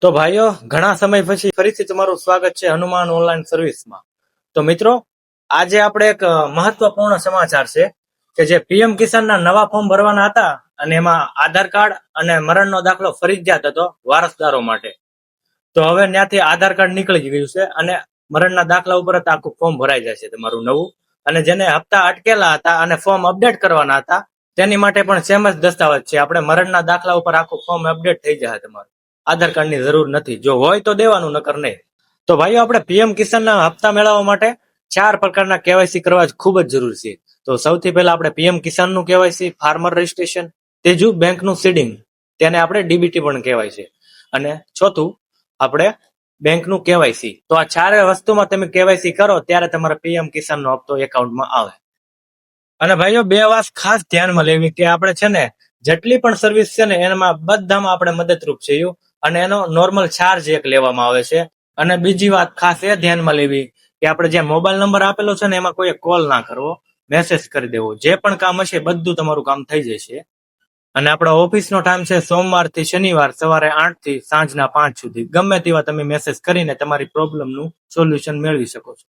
તો ભાઈઓ, ઘણા સમય પછી ફરીથી તમારું સ્વાગત છે હનુમાન ઓનલાઈન સર્વિસમાં. તો મિત્રો, આજે આપણે એક મહત્વપૂર્ણ સમાચાર છે કે જે પીએમ કિસાનના નવા ફોર્મ ભરવાના હતા અને એમાં આધાર કાર્ડ અને મરણનો દાખલો ફરજિયાત હતો વારસદારો માટે. તો હવે ત્યાંથી આધાર કાર્ડ નીકળી ગયું છે અને મરણના દાખલા ઉપર જ આખું ફોર્મ ભરાઈ જશે તમારું નવું. અને જેને હપ્તા અટકેલા હતા અને ફોર્મ અપડેટ કરવાના હતા તેની માટે પણ સેમ જ દસ્તાવેજ છે. આપણે મરણના દાખલા ઉપર આખું ફોર્મ અપડેટ થઈ જશે તમારું. આધાર કાર્ડની જરૂર નથી, જો હોય તો દેવાનું, નકર નહીં. તો ભાઈઓ, આપણે પીએમ કિસાનના હપ્તા મેળવવા માટે 4 પ્રકારના કેવાયસી કરવા ખૂબ જ જરૂરી છે. તો સૌથી પહેલા આપણે પીએમ કિસાનનું કેવાયસી, ફાર્મર રજિસ્ટ્રેશન. ત્રીજું બેંકનું સીડિંગ, તેને આપણે ડીબીટી પણ કહેવાય છે. અને ચોથું આપણે બેંકનું કેવાયસી. તો આ 4 વસ્તુમાં તમે કેવાયસી કરો ત્યારે તમારા પીએમ કિસાનનો હપ્તો એકાઉન્ટમાં આવે. અને ભાઈઓ, 2 વાત ખાસ ધ્યાનમાં લેવી કે આપણે છે ને જેટલી પણ સર્વિસ છે ને એમાં બધામાં આપણે મદદરૂપ છીએ અને એનો નોર્મલ ચાર્જ એક લેવામાં આવે છે. અને બીજી વાત ખાસ એ ધ્યાનમાં લેવી કે આપણે જે મોબાઈલ નંબર આપેલો છે ને એમાં કોઈ કોલ ના કરવો, મેસેજ કરી દેવો. જે પણ કામ હશે બધું તમારું કામ થઈ જશે. અને આપણા ઓફિસનો ટાઈમ છે સોમવારથી શનિવાર સવારે 8 થી સાંજના 5 સુધી. ગમે તેવા તમે મેસેજ કરીને તમારી પ્રોબ્લેમનું સોલ્યુશન મેળવી શકો છો.